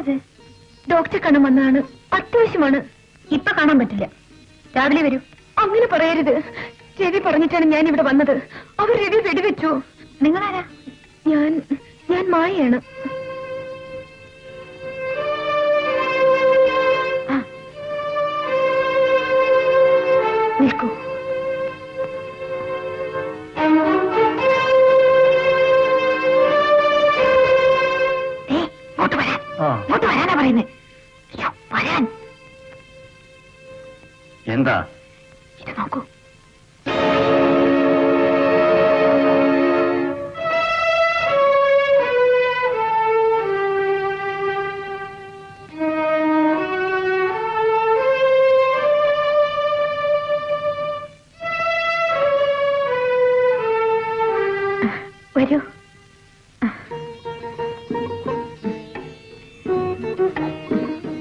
ആരാത്? ഡോക്ടറെ കാണാൻ വന്നതാണ്. അത്യാവശ്യമാണ്. ഇപ്പൊ കാണാൻ പറ്റില്ല. രാവിലെ വരൂ. അങ്ങനെ പറയരുത്. രവി പറഞ്ഞിട്ടാണ് ഞാൻ ഇവിടെ വന്നത്. അവർ രവി വെടിവെച്ചു. നിങ്ങളാരാ? ഞാൻ മായയാണ്. നിൽക്കൂ. വരാനാ പറയുന്നേ. വരാൻ. എന്താ ഇത് നോക്കൂ. വരൂ.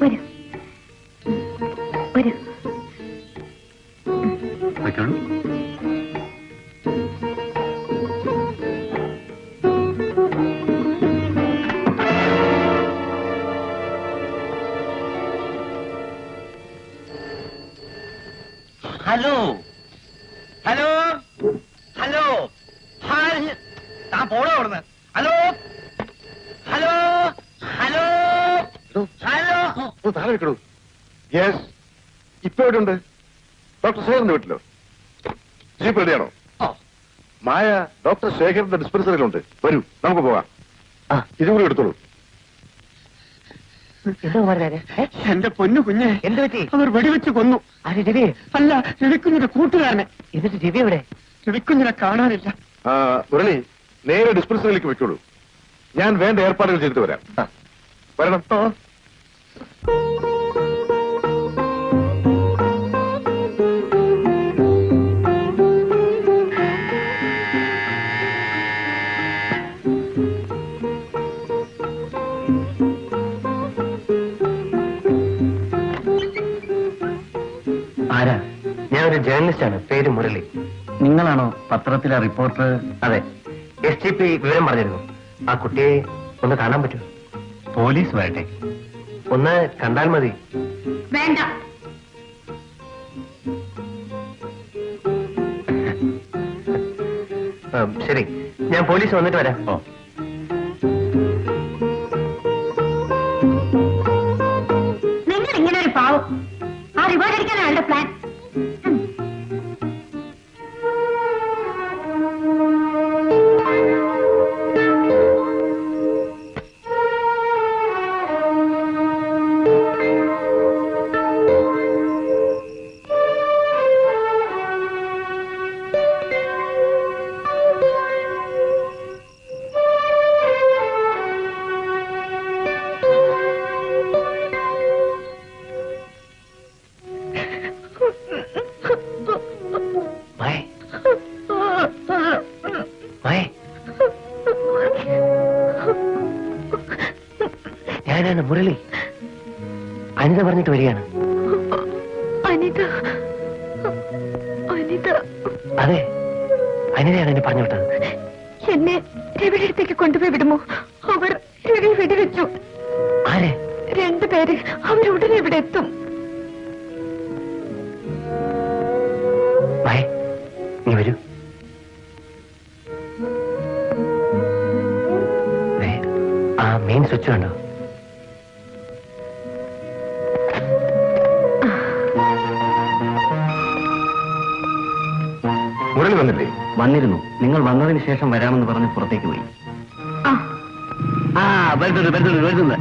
വരൂ. വരൂ. വയ്ക്കോളൂ. ഹലോ ഹലോ ഹലോ താൻ പോണോ അവിടുന്ന്? ഹലോ ഹലോ ഹലോ ഹലോ താഴെ വെക്കണു. യെസ്, ഇപ്പൊ എവിടെയുണ്ട്? ഡോക്ടർ ശേഖറിന്റെ വീട്ടിലോ? ജീപ്പ് റെഡിയാണോ? മായ ഡോക്ടർ ശേഖറിന്റെ ഡിസ്പെൻസറിയിലുണ്ട്. വരൂ, നമുക്ക് പോകാം. ഇതും കൂടി എടുത്തോളൂ. എന്റെ പൊന്നു കുഞ്ഞെ, എന്ത് പറ്റി? അവർ വെടിവെച്ച് കൊന്നു. രവി അല്ല, രവിക്കുഞ്ഞിന്റെ കൂട്ടുകാരനെ. എന്നിട്ട് രവി എവിടെ? രവിക്കുഞ്ഞിനെ കാണാനില്ല. മുരളി, നേരെ ഡിസ്പെൻസറിയിലേക്ക് വെക്കോളൂ. ഞാൻ വേണ്ട ഏർപ്പാടുകൾ ചെയ്തിട്ട് വരാം. വരണം. ആരാ? ഞാനൊരു ജേർണലിസ്റ്റാണ്. പേര് മുരളി. നിങ്ങളാണോ പത്രത്തിലെ റിപ്പോർട്ടർ? അതെ. STP വിവരം പറഞ്ഞിരുന്നു. ആ കുട്ടിയെ ഒന്ന് കാണാൻ പറ്റുമോ? പോലീസ് വരട്ടെ. ഒന്ന് കണ്ടാൽ മതി. വേണ്ട. ശരി, ഞാൻ പോലീസ് വന്നിട്ട് വരാം. നിങ്ങൾ ഇങ്ങനെ ഒരു പാവം. ആ റിവാർഡ് അടിക്കാനാണ് അയാളുടെ പ്ലാൻ. ഞാനാണ് മുരളി. അനിത പറഞ്ഞിട്ട് വരികയാണ്. അതെ, അനിതയാണ് എന്നെ പറഞ്ഞു വിട്ടത്. എന്നെ രവിയുടെ അടുത്തേക്ക് കൊണ്ടുപോയി വിടുമോ? അവർ രവി വെടിവെച്ചു. ആരെ? 2 പേര്. അവരുടനെ ഇവിടെ എത്തും. നീ വരൂ. ആ മെയിൻ സ്വിച്ച് കണ്ടോ? മുരളി വന്നില്ലേ? വന്നിരുന്നു. നിങ്ങൾ വന്നതിന് ശേഷം വരാമെന്ന് പറഞ്ഞ് പുറത്തേക്ക് പോയി. വരുന്നത്.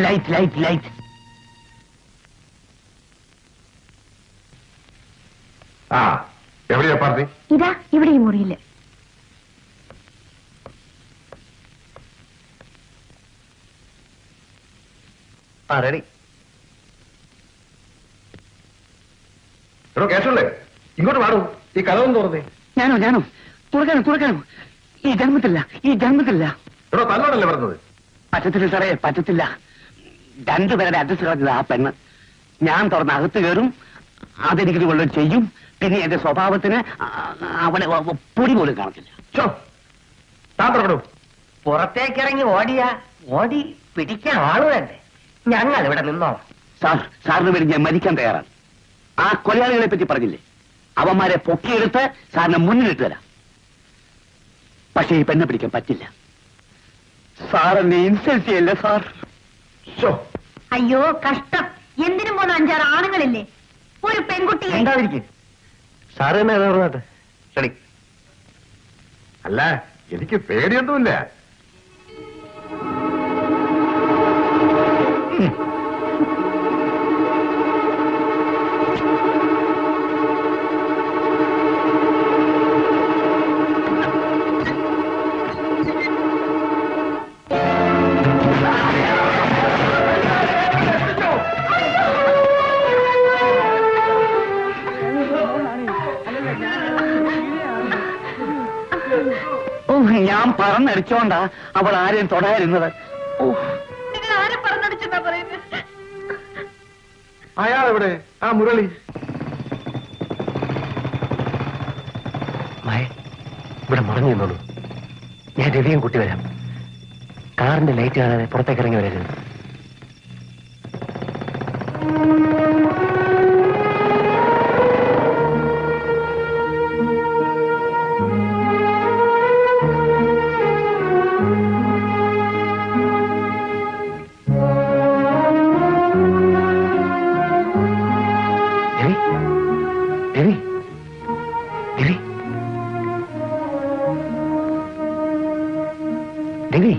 Light light light. എവിടെയാ പാർട്ടി? ഇതാ ഇവിടെ ഈ മുറിയില്. റെഡി. എടോ കേശവല്ലേ, ഇങ്ങോട്ട് പാടൂ. ഈ കഥവും തുറന്നേ. ഞാനോ തുറക്കാനോ? ഈ ജന്മത്തില്ല. എടോ തന്നോടല്ലേ പറഞ്ഞത്? പറ്റത്തില്ല സാറേ, പറ്റത്തില്ല. 2 പേരുടെ അഡ്രസ് കളഞ്ഞത് ആ പെണ്ണ്. ഞാൻ തുറന്ന് അകത്ത് കയറും, അതെനിക്ക് കൊള്ളു ചെയ്യും. പിന്നെ എന്റെ സ്വഭാവത്തിന് അവിടെ പൊടി പോലും കാണത്തില്ല. പുറത്തേക്കിറങ്ങി ഓടി പിടിക്കാൻ ആള് വേണ്ടേ? ഞങ്ങൾ ഇവിടെ നിന്നോളാം. സാറിന് വേണ്ടി ഞാൻ മരിക്കാൻ തയ്യാറാണ്. ആ കൊലയാളികളെ പറ്റി പറഞ്ഞില്ലേ, അവന്മാരെ പൊക്കിയെടുത്ത് സാറിനെ മുന്നിലിട്ട് തരാം. പക്ഷേ ഈ പെണ്ണെ പിടിക്കാൻ പറ്റില്ല. സാറിനെ ഇൻസൾട്ട് ചെയ്യല്ലേ സാർ. അയ്യോ കഷ്ടം. എന്തിനും പോന്ന 5-6 ആണുങ്ങളില്ലേ, ഒരു പെൺകുട്ടിയെ. എന്തായിരിക്കും സാറ് തന്നെ പറഞ്ഞാട്ടെ. ശരി. അല്ല, എനിക്ക് പേടിയൊന്നുമില്ല. ഞാൻ പറന്നടിച്ചോണ്ടാ അവൾ ആരെയും തൊടായിരുന്നത്. നിങ്ങൾ ആരെ പറഞ്ഞടിച്ചെന്നാ പറയുന്നത്? അയാളെവിടെ? ആ മുരളി. ഇവിടെ മറഞ്ഞു നിന്നോളൂ. ഞാൻ രവിയും കൂട്ടി വരാം. കാറിന്റെ ലൈറ്റ് കാണാതെ പുറത്തേക്ക് ഇറങ്ങി വരരുത്. രവി,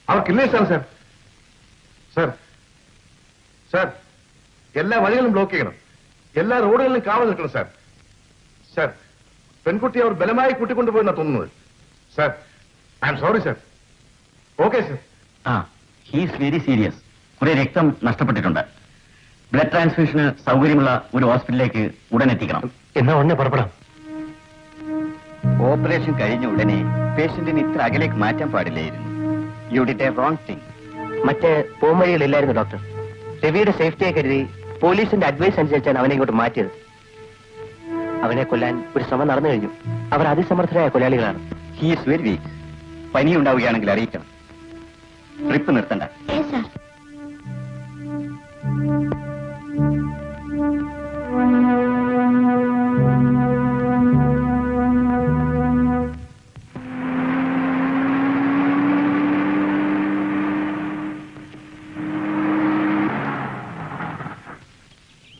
അവർക്കില്ലേ സാർ? സാർ സാർ സാർ എല്ലാ വഴികളും ബ്ലോക്ക് ചെയ്യണം. എല്ലാ റോഡുകളിലും കാവൽ നിൽക്കണം സാർ. സാർ, പെൺകുട്ടി അവർ ബലമായി കൂട്ടിക്കൊണ്ടുപോയെന്നാ തോന്നുന്നത്. Sir, I am sorry sir. Okay sir. He's very serious. കുറെ രക്തം നഷ്ടപ്പെട്ടിട്ടുണ്ട്. ബ്ലഡ് ട്രാൻസ്ഫ്യൂഷന് സൗകര്യമുള്ള ഒരു ഹോസ്പിറ്റലിലേക്ക് ഉടൻ എത്തിക്കണം. എന്നാ ഉടനെ പുറപ്പെടാം. ഓപ്പറേഷൻ കഴിഞ്ഞ ഉടനെ പേഷ്യന്റിന് ഇത്ര അകലേക്ക് മാറ്റാൻ പാടില്ലായിരുന്നു. You did A wrong thing. മറ്റ് പോംവഴികളില്ലായിരുന്നു ഡോക്ടർ. രവിയുടെ സേഫ്റ്റിയെ കരുതി പോലീസിന്റെ അഡ്വൈസ് അനുസരിച്ചാണ് അവനെ ഇങ്ങോട്ട് മാറ്റിയത്. അവനെ കൊല്ലാൻ ഒരു ശ്രമം നടന്നു കഴിഞ്ഞു. അവർ അതിസമർത്ഥരായ കൊലയാളികളാണ്. He is very weak. പനി ഉണ്ടാവുകയാണെങ്കിൽ അറിയിക്കണം. ട്രിപ്പ് നിർത്തണ്ട.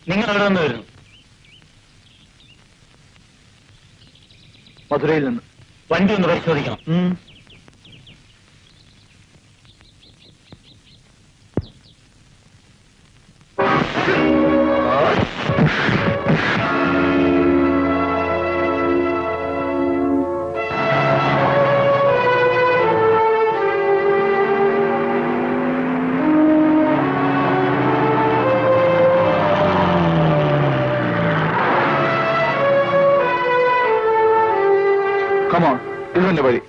നിങ്ങൾ എവിടെ നിന്ന് വരുന്നു? മധുരയിൽ നിന്ന്. വണ്ടി ഒന്ന് പരിശോധിക്കണം. ഇത് തന്നെ വഴി.